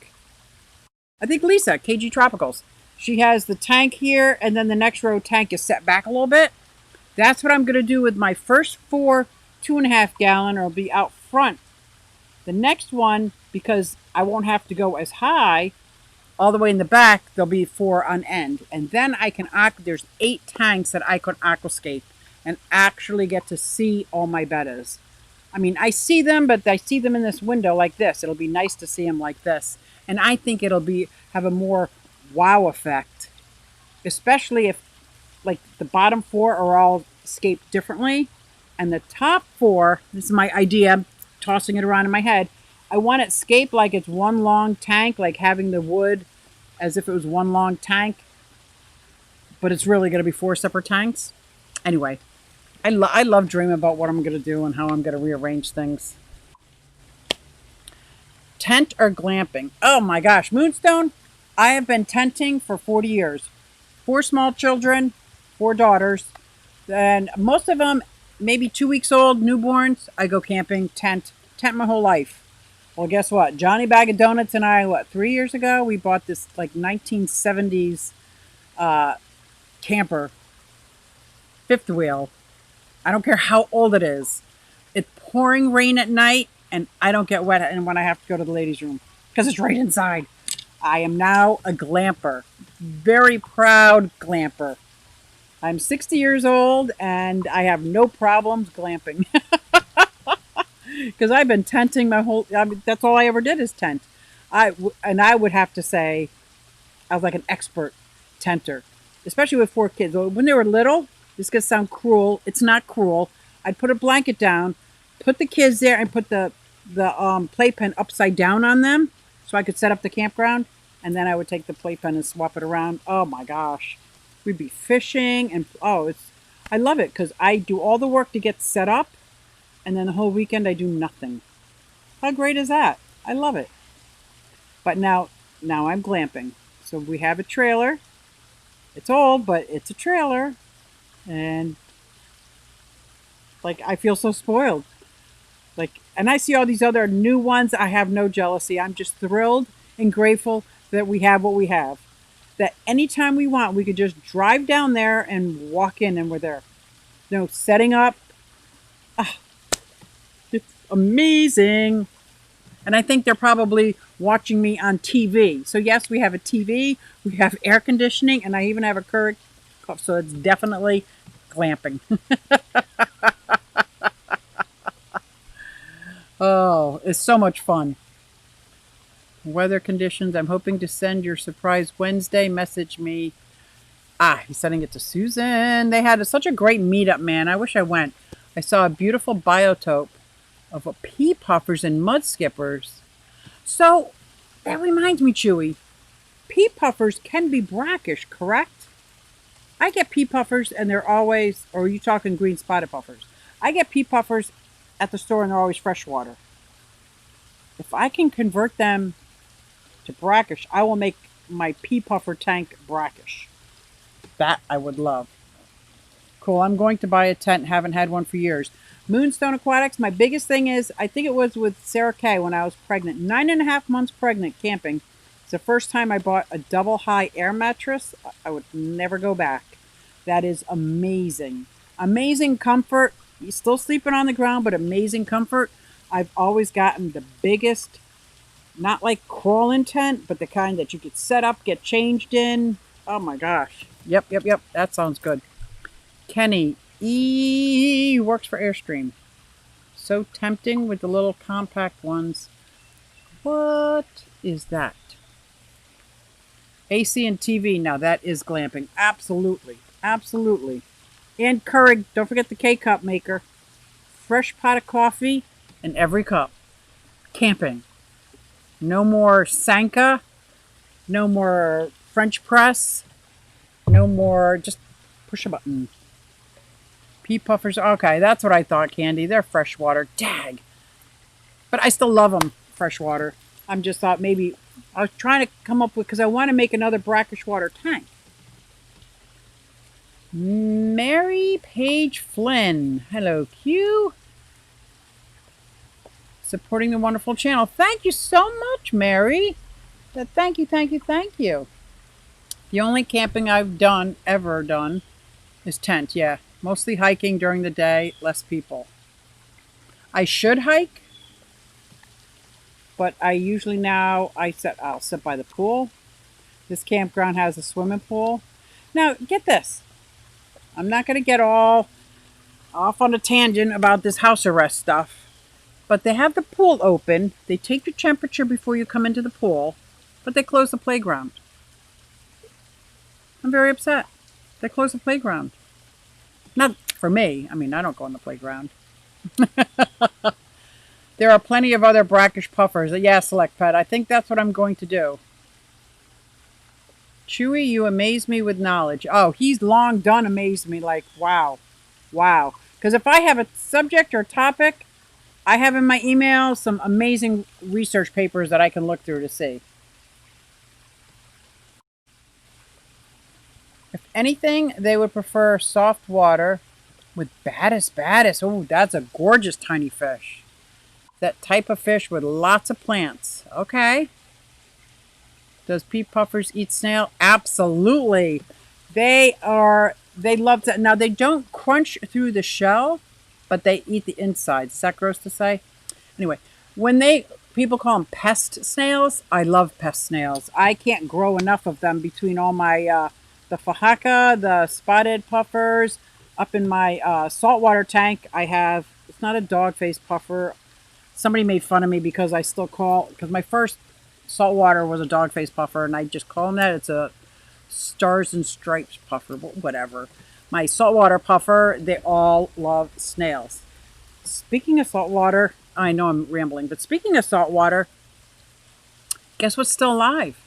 Speaker 1: I think Lisa, KG Tropicals. She has the tank here, and then the next row tank is set back a little bit. That's what I'm going to do with my first 4 2.5 gallon, or it'll be out front. The next one, because I won't have to go as high, all the way in the back, there'll be 4 on end. And then I can, there's 8 tanks that I could aquascape and actually get to see all my bettas. I mean, I see them, but I see them in this window like this. It'll be nice to see them like this. And I think it'll have a more wow effect, especially if like the bottom 4 are all scaped differently. And the top 4, this is my idea, I'm tossing it around in my head. I want it scaped like it's one long tank, like having the wood as if it was one long tank, but it's really going to be 4 separate tanks. Anyway, I love dreaming about what I'm going to do and how I'm going to rearrange things. Tent or glamping? Oh my gosh, Moonstone, I have been tenting for 40 years. 4 small children, 4 daughters, and most of them maybe 2 weeks old, newborns. I go camping, tent my whole life. Well, guess what? Johnny Bag of Donuts and I, 3 years ago, we bought this like 1970s camper, 5th wheel. I don't care how old it is. It's pouring rain at night, and I don't get wet and when I have to go to the ladies' room because it's right inside. I am now a glamper. Very proud glamper. I'm 60 years old, and I have no problems glamping. Because I've been tenting my whole, I mean, that's all I ever did is tent. I would have to say I was like an expert tenter, especially with 4 kids. When they were little, this could sound cruel. It's not cruel. I'd put a blanket down, put the kids there, and put the playpen upside down on them so I could set up the campground. And then I would take the playpen and swap it around. Oh my gosh. We'd be fishing, and I love it because I do all the work to get set up, and then the whole weekend I do nothing. How great is that? I love it. But now I'm glamping. So we have a trailer. It's old, but it's a trailer. And like I feel so spoiled. And I see all these other new ones. I have no jealousy. I'm just thrilled and grateful that we have what we have. That anytime we want, we could just drive down there and walk in and we're there. Setting up. It's amazing. And I think they're probably watching me on TV. So yes, we have a TV, we have air conditioning, and I even have a Keurig. So it's definitely glamping. Oh, it's so much fun. Weather conditions. I'm hoping to send your surprise Wednesday. Message me. He's sending it to Susan. They had such a great meetup, man. I wish I went. I saw a beautiful biotope of pea puffers and mud skippers. So that reminds me, Chewy. Pea puffers can be brackish, correct? I get pea puffers and they're always, or are you talking green spotted puffers? I get pea puffers at the store and they're always freshwater. If I can convert them to brackish, I will make my pea puffer tank brackish. That I would love. Cool. I'm going to buy a tent. Haven't had one for years. Moonstone Aquatics. My biggest thing is, I think it was with Sarah Kay when I was pregnant. 9.5 months pregnant camping. It's the first time I bought a double high air mattress. I would never go back. That is amazing. Amazing comfort. He's still sleeping on the ground, but amazing comfort. I've always gotten the biggest, not like crawl-in tent, but the kind that you could set up, get changed in. Oh my gosh. Yep. That sounds good. Kenny E works for Airstream. So tempting with the little compact ones. What is that? AC and TV. Now that is glamping. Absolutely. Absolutely. And Keurig. Don't forget the K-Cup maker. Fresh pot of coffee in every cup. Camping. No more Sanka. No more French press. No more, just push a button. Pea puffers. Okay, that's what I thought, Candy. They're freshwater. Dag. But I still love them, freshwater. I'm just thought maybe, I was trying to come up with, because I want to make another brackish water tank. Mary Page Flynn. Hello, Q. Supporting the wonderful channel. Thank you so much, Mary. Thank you. The only camping I've ever done, is tent, yeah. Mostly hiking during the day, less people. I should hike, but I usually now, I'll sit by the pool. This campground has a swimming pool. Now, get this. I'm not going to get all off on a tangent about this house arrest stuff, but they have the pool open. They take your temperature before you come into the pool, but they close the playground. I'm very upset. They close the playground. Not for me. I mean, I don't go on the playground. There are plenty of other brackish puffers. Yeah, Select Pet. I think that's what I'm going to do. Chewy, you amaze me with knowledge. Oh, he's long done amazed me. Like, wow. Wow. Because if I have a subject or topic, I have in my email some amazing research papers that I can look through to see. If anything, they would prefer soft water with Batis. Oh, that's a gorgeous tiny fish. That type of fish with lots of plants. Okay. Does pea puffers eat snail? Absolutely. They love that. Now, they don't crunch through the shell, but they eat the inside. Is that gross to say? Anyway, people call them pest snails. I love pest snails. I can't grow enough of them between all my, the Fahaka, the spotted puffers. Up in my saltwater tank, I have, it's not a dog-faced puffer. Somebody made fun of me because because my first saltwater was a dog-faced puffer, and I just call them that. It's a stars and stripes puffer, but whatever. My saltwater puffer, they all love snails. Speaking of saltwater, I know I'm rambling, but speaking of saltwater, guess what's still alive?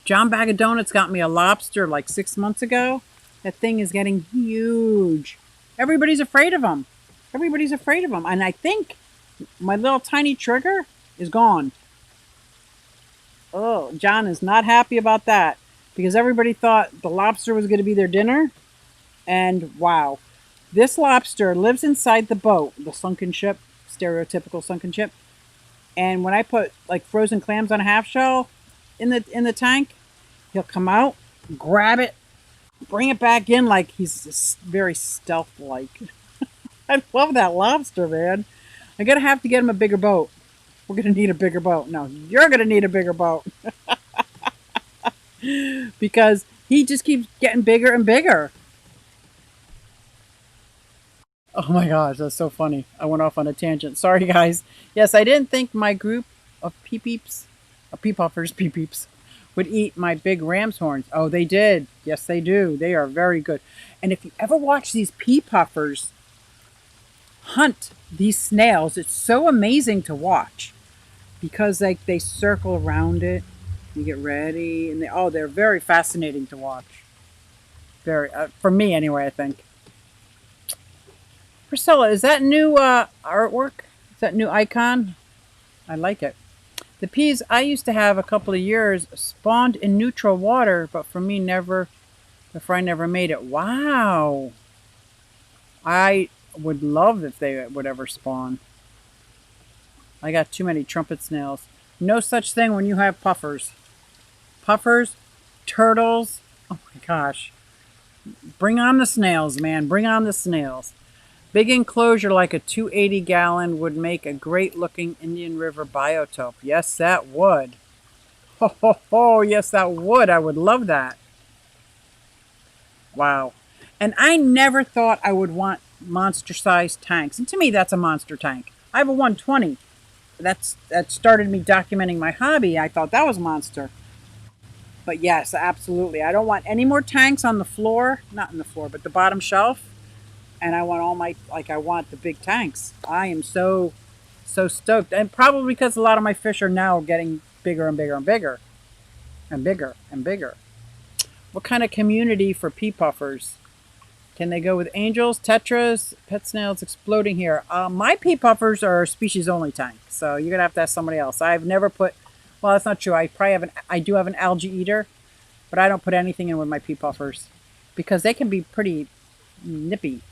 Speaker 1: John Bag of Donuts got me a lobster like 6 months ago. That thing is getting huge. Everybody's afraid of them. And I think my little tiny trigger is gone. Oh, John is not happy about that because everybody thought the lobster was going to be their dinner. And wow, this lobster lives inside the boat, the sunken ship, stereotypical sunken ship. And when I put like frozen clams on a half shell in the tank, he'll come out, grab it, bring it back in like he's very stealth-like. I love that lobster, man. I'm going to have to get him a bigger boat. We're going to need a bigger boat. No, you're going to need a bigger boat. Because he just keeps getting bigger and bigger. Oh my gosh, that's so funny. I went off on a tangent. Sorry, guys. Yes, I didn't think my group of pea puffers, would eat my big ram's horns. Oh, they did. Yes, they do. They are very good. And if you ever watch these pea puffers hunt these snails, it's so amazing to watch because like they circle around it. You get ready, and they're very fascinating to watch. Very, for me anyway, I think. Priscilla, is that new artwork? Is that new icon? I like it. The peas I used to have a couple of years spawned in neutral water, but for me never made it. Wow. I would love if they would ever spawn. I got too many trumpet snails. No such thing when you have puffers. Puffers, turtles. Oh my gosh. Bring on the snails, man. Bring on the snails. Big enclosure like a 280-gallon would make a great-looking Indian River biotope. Yes, that would. Ho, ho, ho. Yes, that would. I would love that. Wow. And I never thought I would want monster-sized tanks. And to me, that's a monster tank. I have a 120. That started me documenting my hobby. I thought that was monster. But yes, absolutely. I don't want any more tanks on the floor. Not on the floor, but the bottom shelf. And I want all my, like, I want the big tanks. I am so stoked. And probably because a lot of my fish are now getting bigger and bigger and bigger. And bigger and bigger. What kind of community for pea puffers? Can they go with angels, tetras, pet snails exploding here? My pea puffers are species only tank, so you're gonna have to ask somebody else. I've never put. Well, that's not true. I do have an algae eater, but I don't put anything in with my pea puffers because they can be pretty nippy.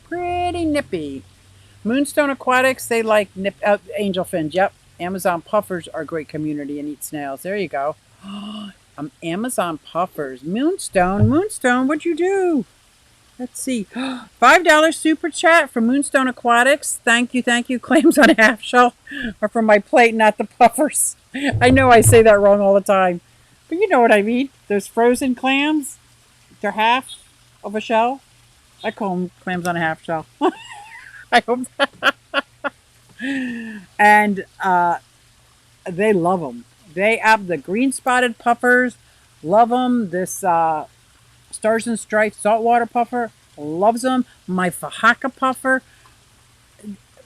Speaker 1: Pretty nippy. Moonstone Aquatics, they like angel fins. Yep. Amazon puffers are a great community and eat snails. There you go. Amazon puffers. Moonstone, what'd you do? Let's see. $5 super chat from Moonstone Aquatics. Thank you. Clams on a half shell are from my plate, not the puffers. I know I say that wrong all the time, but you know what I mean. Those frozen clams, they're half of a shell. I call them clams on a half shell. I hope that. And they love them. They have the green spotted puffers. Love them. This Stars and Stripes saltwater puffer loves them. My Fahaka puffer.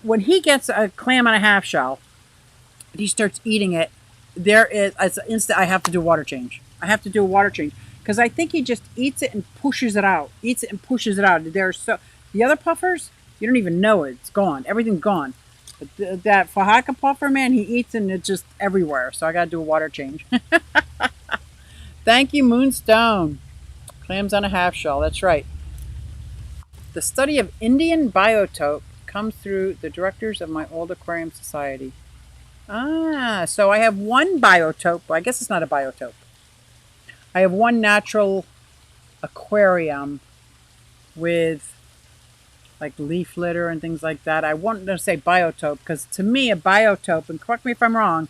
Speaker 1: When he gets a clam on a half shell, he starts eating it. It's instant. I have to do a water change. Because I think he just eats it and pushes it out. The other puffers, you don't even know it. It's gone. Everything's gone. But that Fahaka puffer, man, he eats and it's just everywhere. So I got to do a water change. Thank you, Moonstone. Clams on a half shell. That's right. The study of Indian biotope comes through the directors of my old aquarium society. So I have one biotope. I guess it's not a biotope. I have one natural aquarium with like leaf litter and things like that. I wanted to say biotope because to me a biotope, and correct me if I'm wrong,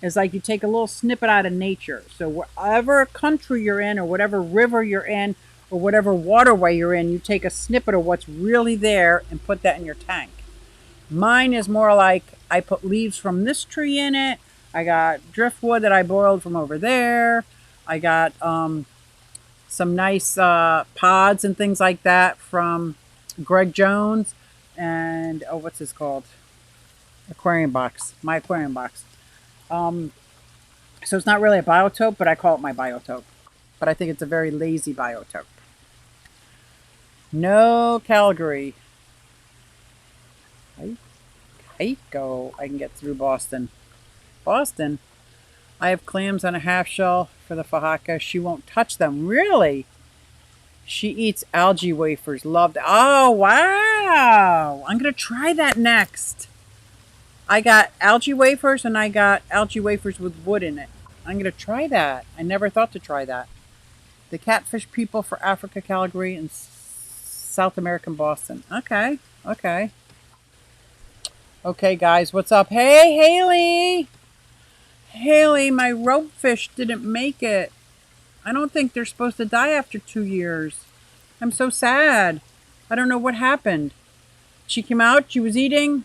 Speaker 1: is like you take a little snippet out of nature. So whatever country you're in or whatever river you're in or whatever waterway you're in, you take a snippet of what's really there and put that in your tank. Mine is more like I put leaves from this tree in it. I got driftwood that I boiled from over there. I got some nice pods and things like that from Greg Jones and what's this called? Aquarium box. My aquarium box. So it's not really a biotope, but I call it my biotope. But I think it's a very lazy biotope. No Calgary. I can get through Boston. Boston. I have clams on a half shell for the Fahaka. She won't touch them. Really? She eats algae wafers. Loved. Oh, wow. I'm going to try that next. I got algae wafers and I got algae wafers with wood in it. I'm going to try that. I never thought to try that. The catfish people for Africa, Calgary, and South American Boston. Okay. Okay, guys, what's up? Hey, Haley. Haley, my rope fish didn't make it. I don't think they're supposed to die after 2 years. I'm so sad. I don't know what happened. She came out, she was eating,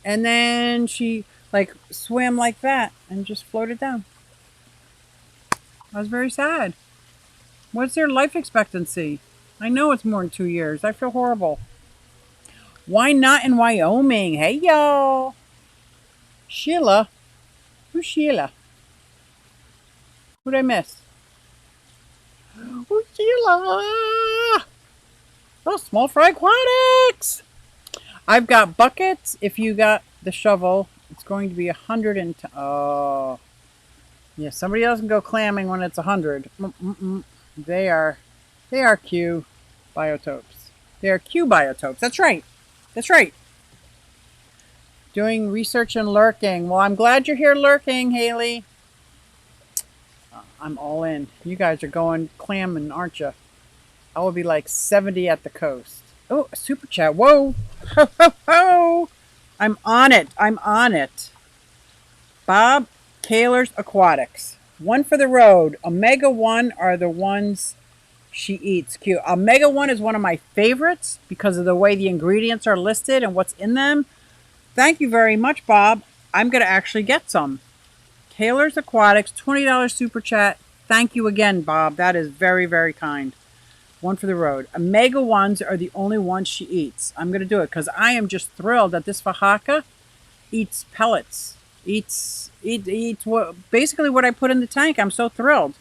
Speaker 1: and then she like swam like that and just floated down. I was very sad. What's their life expectancy? I know it's more than 2 years. I feel horrible. Why not in Wyoming? Hey, y'all. Sheila. Who's Sheila? Who'd I miss? Oh, Sheila! Oh, Small Fry Aquatics! I've got buckets. If you got the shovel, it's going to be 110. Oh. Yeah, somebody else can go clamming when it's 100. They are Q biotopes. They are Q biotopes. That's right. Doing research and lurking. Well, I'm glad you're here lurking, Haley. I'm all in. You guys are going clamming, aren't you? I will be like 70 at the coast. Oh, a super chat. Whoa. Ho, ho, ho. I'm on it. I'm on it. Bob Kaler's Aquatics. One for the road. Omega 1 are the ones she eats. Cute. Omega 1 is one of my favorites because of the way the ingredients are listed and what's in them. Thank you very much, Bob. I'm going to actually get some. Kaler's Aquatics, $20 super chat. Thank you again, Bob. That is very, very kind. One for the road. Omega 1s are the only ones she eats. I'm going to do it because I am just thrilled that this Fahaka eats pellets. Eats basically what I put in the tank. I'm so thrilled.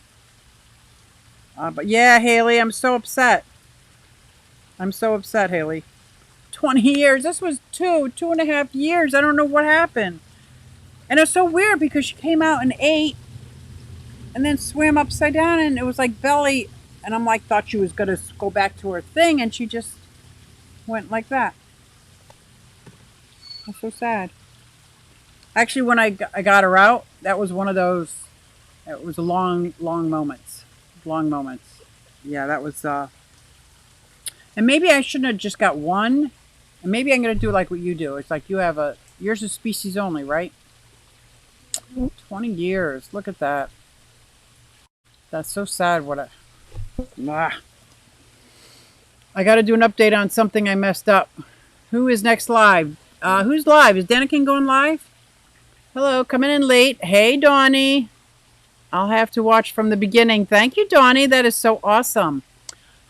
Speaker 1: But yeah, Haley, I'm so upset. I'm so upset, Haley. 20 years. This was 2.5 years. I don't know what happened. And it's so weird because she came out and ate and then swam upside down and it was like belly. And I'm like, thought she was going to go back to her thing and she just went like that. That's so sad. Actually, when I got her out, that was one of those, it was a long moments. Long moments. Yeah, that was, and maybe I shouldn't have just got one. And maybe I'm going to do like what you do. It's like you have yours is species only, right? 20 years. Look at that. That's so sad. I got to do an update on something I messed up. Who is next live? Who's live? Is Danikin going live? Hello, coming in late. Hey, Donnie. I'll have to watch from the beginning. Thank you, Donnie. That is so awesome.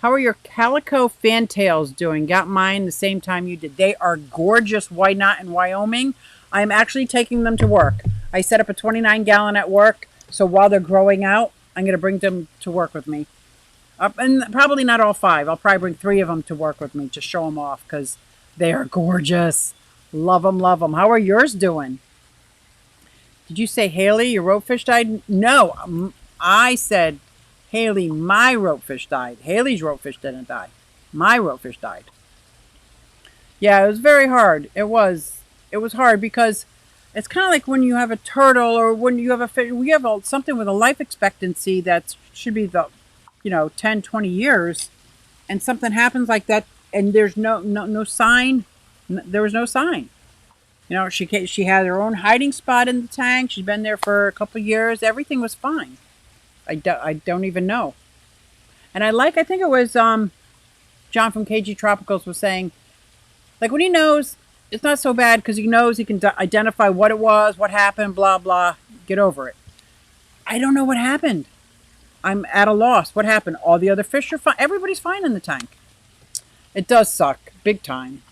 Speaker 1: How are your calico fantails doing? Got mine the same time you did. They are gorgeous. Why not in Wyoming? I'm actually taking them to work. I set up a 29-gallon at work. So while they're growing out, I'm going to bring them to work with me. And probably not all 5. I'll probably bring 3 of them to work with me to show them off because they are gorgeous. Love them, love them. How are yours doing? Did you say, Haley, your ropefish died? No, I said, Haley, my ropefish died. Haley's ropefish didn't die. My ropefish died. Yeah, it was very hard. It was hard because it's kind of like when you have a turtle or when you have a fish, we have something with a life expectancy that should be 10, 20 years, and something happens like that, and there's no sign. There was no sign. She had her own hiding spot in the tank. She'd been there for a couple of years. Everything was fine. I don't even know. And I think it was John from KG Tropicals was saying, like when he knows, it's not so bad because he knows he can identify what it was, what happened, blah, blah, get over it. I don't know what happened. I'm at a loss. What happened? All the other fish are fine. Everybody's fine in the tank. It does suck, big time.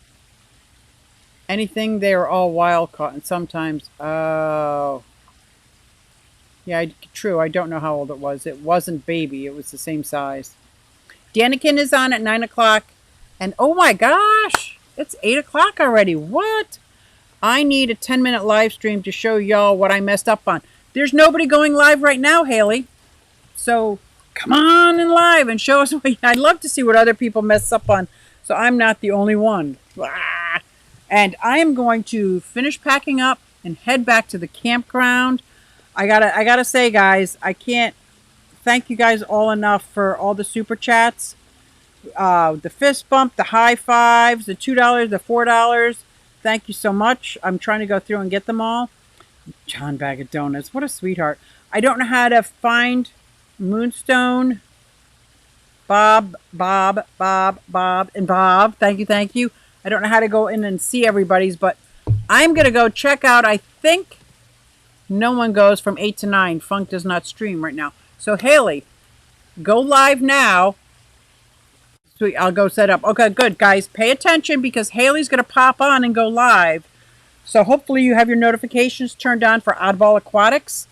Speaker 1: Anything, they are all wild caught, and sometimes, oh. Yeah, true, I don't know how old it was. It wasn't baby, it was the same size. Danikin is on at 9 o'clock, and oh my gosh, it's 8 o'clock already. What? I need a 10-minute live stream to show y'all what I messed up on. There's nobody going live right now, Haley. So come on in live and show us what I'd love to see what other people mess up on. So I'm not the only one. Ah. And I am going to finish packing up and head back to the campground. I gotta say, guys, I can't thank you guys all enough for all the super chats, the fist bump, the high fives, the $2, the $4. Thank you so much. I'm trying to go through and get them all. John Bag of Donuts, what a sweetheart. I don't know how to find Moonstone, Bob, and Bob. Thank you. I don't know how to go in and see everybody's, but I'm going to go check out. I think no one goes from 8 to 9. Funk does not stream right now. So, Haley, go live now. Sweet, I'll go set up. Okay, good, guys. Pay attention because Haley's going to pop on and go live. So, hopefully you have your notifications turned on for Oddball Aquatics.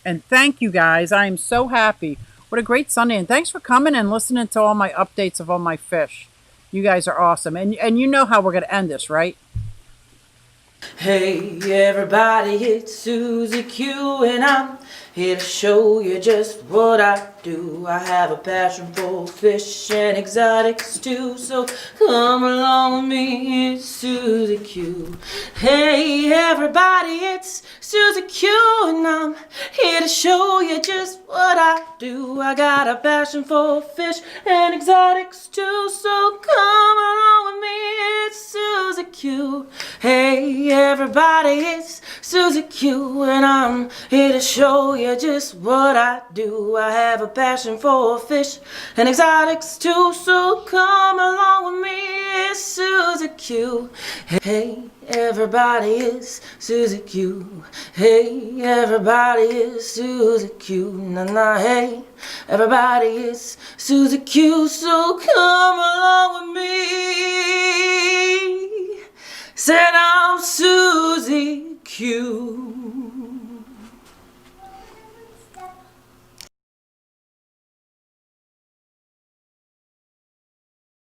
Speaker 1: And thank you, guys. I am so happy. What a great Sunday. And thanks for coming and listening to all my updates of all my fish. You guys are awesome. And you know how we're going to end this, right?
Speaker 2: Hey everybody, it's Susie Q and I'm here to show you just what I do. I have a passion for fish and exotics too, so come along with me, it's Susie Q. Hey everybody, it's Susie Q and I'm here to show you just what I do. I got a passion for fish and exotics too, so come along everybody, it's Susie Q, and I'm here to show you just what I do. I have a passion for fish and exotics too, so come along with me, it's Susie Q. Hey, everybody, it's Susie Q. Hey, everybody, it's Susie Q. Na hey, everybody, it's Susie Q, so come along with me. Said I'm Susie Q.